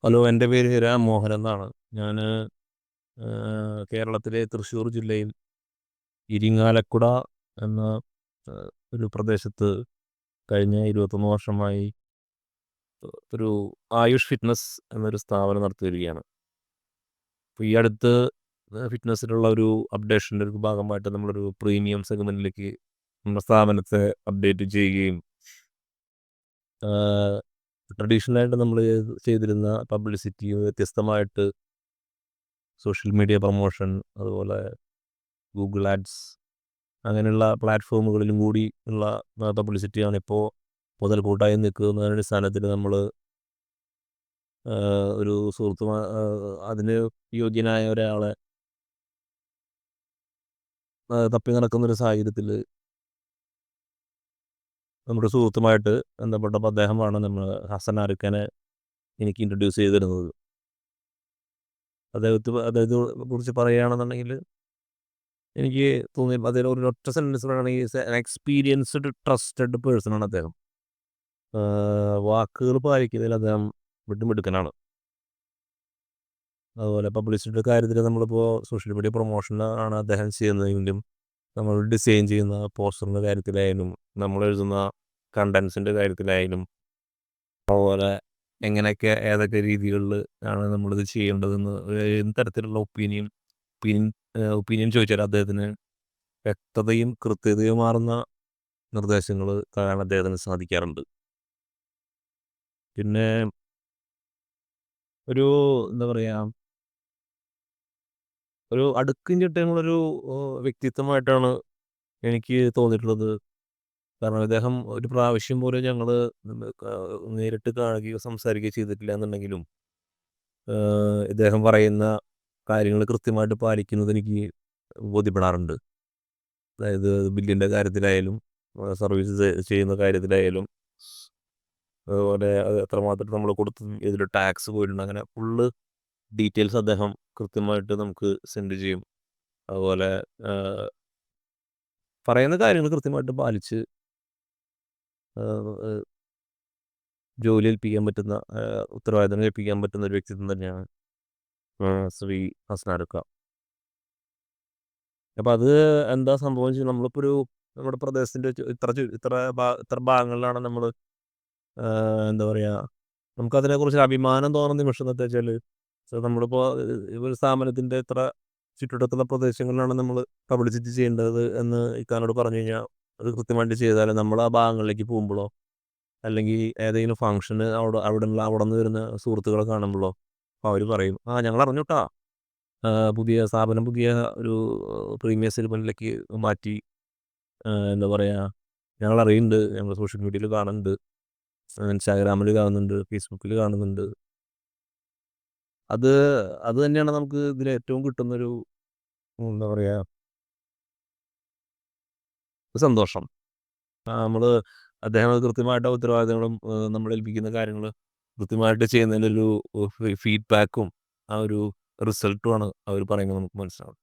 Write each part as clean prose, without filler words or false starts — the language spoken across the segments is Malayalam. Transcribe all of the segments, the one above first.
ഹലോ, എൻ്റെ പേര് രാം മോഹൻ എന്നാണ്. ഞാൻ കേരളത്തിലെ തൃശ്ശൂർ ജില്ലയിൽ ഇരിങ്ങാലക്കുട എന്ന ഒരു പ്രദേശത്ത് കഴിഞ്ഞ 21 വർഷമായി ഒരു ആയുഷ് ഫിറ്റ്നസ് എന്നൊരു സ്ഥാപനം നടത്തി വരികയാണ്. അപ്പോൾ ഈ അടുത്ത് ഫിറ്റ്നസ്സിലുള്ള ഒരു അപ്ഡേഷൻ്റെ ഒരു ഭാഗമായിട്ട് നമ്മളൊരു പ്രീമിയം സെഗ്മെൻറ്റിലേക്ക് നമ്മുടെ സ്ഥാപനത്തെ അപ്ഡേറ്റ് ചെയ്യുകയും ട്രഡീഷണലായിട്ട് നമ്മൾ ചെയ്തിരുന്ന പബ്ലിസിറ്റി വ്യത്യസ്തമായിട്ട് സോഷ്യൽ മീഡിയ പ്രൊമോഷൻ, അതുപോലെ ഗൂഗിൾ ആഡ്സ് അങ്ങനെയുള്ള പ്ലാറ്റ്ഫോമുകളിലും കൂടി ഉള്ള പബ്ലിസിറ്റിയാണ് ഇപ്പോൾ മുതൽക്കൂട്ടായി നിൽക്കുന്നതിൻ്റെ അടിസ്ഥാനത്തിൽ നമ്മൾ ഒരു അതിന് യോഗ്യനായ ഒരാളെ തപ്പി നടക്കുന്നൊരു സാഹചര്യത്തിൽ നമ്മുടെ സുഹൃത്തുമായിട്ട് ബന്ധപ്പെട്ടപ്പോൾ അദ്ദേഹമാണ് നമ്മൾ ഹസൻ ആരിഖാനെ എനിക്ക് ഇൻട്രൊഡ്യൂസ് ചെയ്ത് തരുന്നത്. അദ്ദേഹത്തെ കുറിച്ച് പറയുകയാണെന്നുണ്ടെങ്കിൽ എനിക്ക് തോന്നി അദ്ദേഹം ഒരു ഒറ്റ സെൻറ്റൻസ് പറയുകയാണെങ്കിൽ എക്സ്പീരിയൻസ്ഡ് ട്രസ്റ്റഡ് പേഴ്സണാണ് അദ്ദേഹം. വാക്കുകൾ പാലിക്കുന്നതിൽ അദ്ദേഹം മിടുക്കനാണ്. അതുപോലെ പബ്ലിസിറ്റിയുടെ കാര്യത്തിൽ നമ്മളിപ്പോൾ സോഷ്യൽ മീഡിയ പ്രൊമോഷനാണ് അദ്ദേഹം ചെയ്യുന്നതെങ്കിലും നമ്മൾ ഡിസൈൻ ചെയ്യുന്ന പോസ്റ്ററിൻ്റെ കാര്യത്തിലായാലും നമ്മൾ എഴുതുന്ന കണ്ടൻസിൻ്റെ കാര്യത്തിലായാലും അതുപോലെ എങ്ങനെയൊക്കെ ഏതൊക്കെ രീതികളിൽ ആണ് നമ്മളിത് ചെയ്യേണ്ടതെന്ന് എന്ത് തരത്തിലുള്ള ഒപ്പീനിയൻ ചോദിച്ചാൽ അദ്ദേഹത്തിന് വ്യക്തതയും കൃത്യതയുമാർന്ന നിർദ്ദേശങ്ങൾ തരാൻ അദ്ദേഹത്തിന് സാധിക്കാറുണ്ട്. പിന്നെ ഒരു എന്താ പറയുക, ഒരു അടുക്കും ചിട്ടയുമുള്ളൊരു വ്യക്തിത്വമായിട്ടാണ് എനിക്ക് തോന്നിയിട്ടുള്ളത്. കാരണം ഇദ്ദേഹം ഒരു പ്രാവശ്യം പോലും ഞങ്ങൾ നേരിട്ട് കാണുകയോ സംസാരിക്കുകയോ ചെയ്തിട്ടില്ല എന്നുണ്ടെങ്കിലും ഇദ്ദേഹം പറയുന്ന കാര്യങ്ങൾ കൃത്യമായിട്ട് പാലിക്കുന്നത് എനിക്ക് ബോധ്യപ്പെടാറുണ്ട്. അതായത് ബില്ലിൻ്റെ കാര്യത്തിലായാലും സർവീസ് ചെയ്യുന്ന കാര്യത്തിലായാലും അതുപോലെ അത് എത്രമാത്രം നമ്മൾ കൊടുത്ത് ഇതിൽ ടാക്സ് പോയിട്ടുണ്ട് അങ്ങനെ ഫുള്ള് ഡീറ്റെയിൽസ് അദ്ദേഹം കൃത്യമായിട്ട് നമുക്ക് സെൻഡ് ചെയ്യും. അതുപോലെ പറയുന്ന കാര്യങ്ങൾ കൃത്യമായിട്ട് പാലിച്ച് ജോലി ഏൽപ്പിക്കാൻ പറ്റുന്ന ഉത്തരവാദിത്തം ഏൽപ്പിക്കാൻ പറ്റുന്ന ഒരു വ്യക്തിത്വം തന്നെയാണ് ശ്രീ ഹസനാരുക്ക. അപ്പോൾ അത് എന്താ സംഭവം വെച്ചാൽ നമ്മളിപ്പോൾ നമ്മുടെ പ്രദേശത്തിൻ്റെ ഇത്ര ഭാഗങ്ങളിലാണ് നമ്മൾ എന്താ പറയുക, നമുക്കതിനെക്കുറിച്ച് അഭിമാനം തോന്നുന്ന നിമിഷം എന്താ വെച്ചാൽ നമ്മളിപ്പോൾ ഒരു സ്ഥാപനത്തിൻ്റെ ഇത്ര ചുറ്റുവട്ടത്തുള്ള പ്രദേശങ്ങളിലാണ് നമ്മൾ പബ്ലിസിറ്റി ചെയ്യേണ്ടത് എന്ന് ഇക്കാനോട് പറഞ്ഞു കഴിഞ്ഞാൽ അത് കൃത്യമായിട്ട് ചെയ്താൽ നമ്മൾ ആ ഭാഗങ്ങളിലേക്ക് പോകുമ്പോഴോ അല്ലെങ്കിൽ ഏതെങ്കിലും ഫംഗ്ഷന് അവിടെ നിന്ന് വരുന്ന സുഹൃത്തുക്കളെ കാണുമ്പോഴോ അപ്പോൾ അവർ പറയും, ഞങ്ങൾ അറിഞ്ഞുട്ടാ, പുതിയ ഒരു പ്രീമിയം സെഗ്മെൻറ്റിലേക്ക് മാറ്റി. എന്താ പറയുക, ഞങ്ങൾ അറിയുന്നുണ്ട്, ഞങ്ങൾ സോഷ്യൽ മീഡിയയിൽ കാണുന്നുണ്ട്, ഇൻസ്റ്റാഗ്രാമിൽ കാണുന്നുണ്ട്, ഫേസ്ബുക്കിൽ കാണുന്നുണ്ട്. അത് അത് തന്നെയാണ് നമുക്ക് ഇതിൽ ഏറ്റവും കിട്ടുന്നൊരു എന്താ പറയുക സന്തോഷം. നമ്മൾ അദ്ദേഹം കൃത്യമായിട്ട് ഉത്തരവാദിത്തങ്ങളും നമ്മൾ ഏൽപ്പിക്കുന്ന കാര്യങ്ങൾ കൃത്യമായിട്ട് ചെയ്യുന്നതിലൊരു ഫീഡ്ബാക്കും ആ ഒരു റിസൾട്ടുമാണ് അവർ പറയുന്നത് നമുക്ക് മനസ്സിലാവും.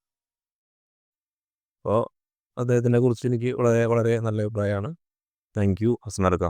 അപ്പോൾ അദ്ദേഹത്തിനെ കുറിച്ച് എനിക്ക് വളരെ വളരെ നല്ല അഭിപ്രായമാണ്. Thank you ഹസനാർക്ക.